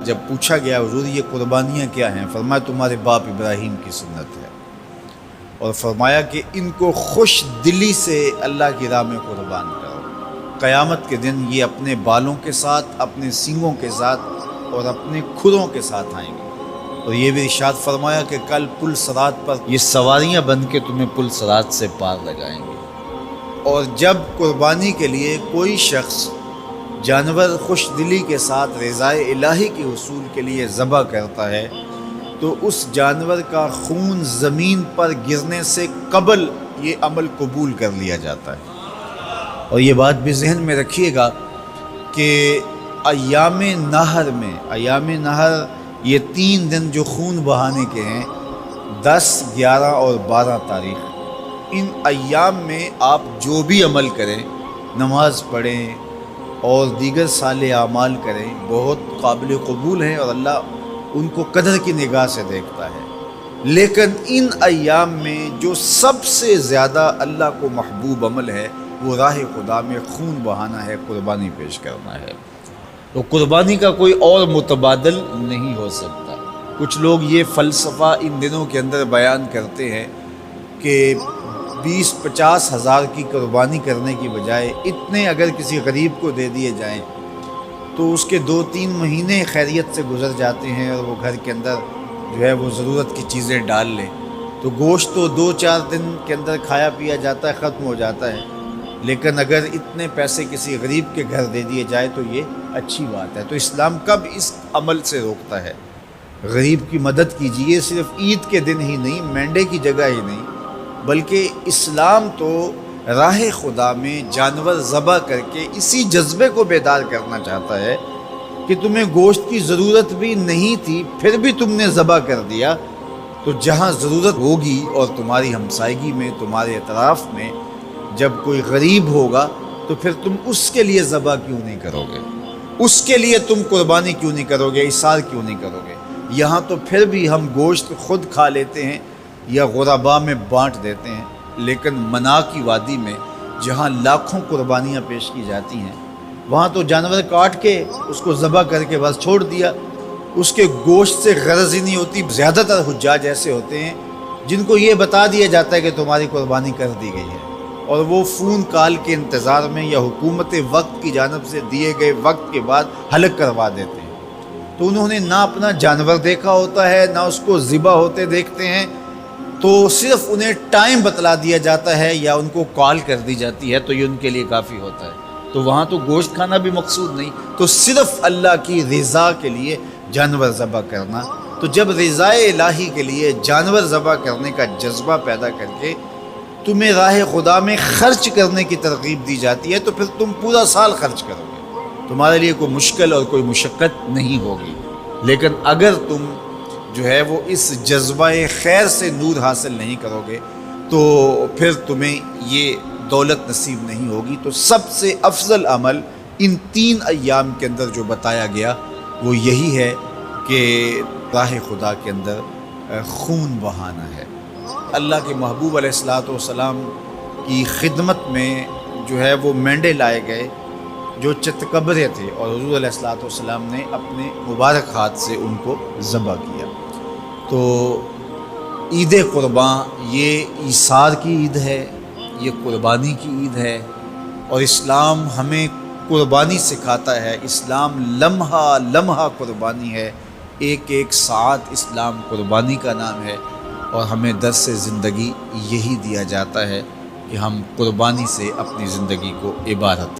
جب پوچھا گیا حضور یہ قربانیاں کیا ہیں، فرمایا تمہارے باپ ابراہیم کی سنت ہے، اور فرمایا کہ ان کو خوش دلی سے اللہ کی راہ میں قربان کرو، قیامت کے دن یہ اپنے بالوں کے ساتھ، اپنے سینگوں کے ساتھ اور اپنے کھروں کے ساتھ آئیں گے۔ اور یہ بھی ارشاد فرمایا کہ کل پل صراط پر یہ سواریاں بن کے تمہیں پل صراط سے پار لگائیں گے۔ اور جب قربانی کے لیے کوئی شخص جانور خوش دلی کے ساتھ رضائے الہی کے حصول کے لیے ذبح کرتا ہے تو اس جانور کا خون زمین پر گرنے سے قبل یہ عمل قبول کر لیا جاتا ہے۔ اور یہ بات بھی ذہن میں رکھیے گا کہ ایام نہر یہ 3 دن جو خون بہانے کے ہیں، 10، 11 اور 12 تاریخ، ان ایام میں آپ جو بھی عمل کریں، نماز پڑھیں اور دیگر صالح اعمال کریں، بہت قابل قبول ہیں اور اللہ ان کو قدر کی نگاہ سے دیکھتا ہے۔ لیکن ان ایام میں جو سب سے زیادہ اللہ کو محبوب عمل ہے وہ راہ خدا میں خون بہانا ہے، قربانی پیش کرنا ہے۔ تو قربانی کا کوئی اور متبادل نہیں ہو سکتا۔ کچھ لوگ یہ فلسفہ ان دنوں کے اندر بیان کرتے ہیں کہ 20-50 ہزار کی قربانی کرنے کی بجائے اتنے اگر کسی غریب کو دے دیے جائیں تو اس کے 2-3 مہینے خیریت سے گزر جاتے ہیں اور وہ گھر کے اندر جو ہے وہ ضرورت کی چیزیں ڈال لیں، تو گوشت تو 2-4 دن کے اندر کھایا پیا جاتا ہے، ختم ہو جاتا ہے۔ لیکن اگر اتنے پیسے کسی غریب کے گھر دے دیے جائے تو یہ اچھی بات ہے۔ تو اسلام کب اس عمل سے روکتا ہے؟ غریب کی مدد کیجیے، صرف عید کے دن ہی نہیں، مینڈے کی جگہ ہی نہیں، بلکہ اسلام تو راہ خدا میں جانور ذبح کر کے اسی جذبے کو بیدار کرنا چاہتا ہے کہ تمہیں گوشت کی ضرورت بھی نہیں تھی پھر بھی تم نے ذبح کر دیا، تو جہاں ضرورت ہوگی اور تمہاری ہمسائیگی میں، تمہارے اطراف میں جب کوئی غریب ہوگا تو پھر تم اس کے لیے ذبح کیوں نہیں کرو گے؟ اس کے لیے تم قربانی کیوں نہیں کرو گے؟ اِثار کیوں نہیں کرو گے؟ یہاں تو پھر بھی ہم گوشت خود کھا لیتے ہیں یا غرباء میں بانٹ دیتے ہیں، لیکن منا کی وادی میں جہاں لاکھوں قربانیاں پیش کی جاتی ہیں وہاں تو جانور کاٹ کے اس کو ذبح کر کے بس چھوڑ دیا، اس کے گوشت سے غرض ہی نہیں ہوتی۔ زیادہ تر حجاج ایسے ہوتے ہیں جن کو یہ بتا دیا جاتا ہے کہ تمہاری قربانی کر دی گئی ہے، اور وہ فون کال کے انتظار میں یا حکومت وقت کی جانب سے دیے گئے وقت کے بعد حلق کروا دیتے ہیں۔ تو انہوں نے نہ اپنا جانور دیکھا ہوتا ہے، نہ اس کو ذبح ہوتے دیکھتے ہیں، تو صرف انہیں ٹائم بتلا دیا جاتا ہے یا ان کو کال کر دی جاتی ہے تو یہ ان کے لیے کافی ہوتا ہے۔ تو وہاں تو گوشت کھانا بھی مقصود نہیں، تو صرف اللہ کی رضا کے لیے جانور ذبح کرنا۔ تو جب رضائے الہی کے لیے جانور ذبح کرنے کا جذبہ پیدا کر کے تمہیں راہ خدا میں خرچ کرنے کی ترغیب دی جاتی ہے تو پھر تم پورا سال خرچ کرو گے، تمہارے لیے کوئی مشکل اور کوئی مشقت نہیں ہوگی۔ لیکن اگر تم جو ہے وہ اس جذبہ خیر سے نور حاصل نہیں کرو گے تو پھر تمہیں یہ دولت نصیب نہیں ہوگی۔ تو سب سے افضل عمل ان 3 ایام کے اندر جو بتایا گیا وہ یہی ہے کہ راہ خدا کے اندر خون بہانا ہے۔ اللہ کے محبوب علیہ الصلوۃ والسلام کی خدمت میں جو ہے وہ مینڈے لائے گئے جو چتکبرے تھے، اور حضور علیہ الصلوۃ والسلام نے اپنے مبارک ہاتھ سے ان کو ذبح کیا۔ تو عید قرباں یہ ایثار کی عید ہے، یہ قربانی کی عید ہے، اور اسلام ہمیں قربانی سکھاتا ہے۔ اسلام لمحہ لمحہ قربانی ہے، ایک ایک ساعت اسلام قربانی کا نام ہے، اور ہمیں درس زندگی یہی دیا جاتا ہے کہ ہم قربانی سے اپنی زندگی کو عبادت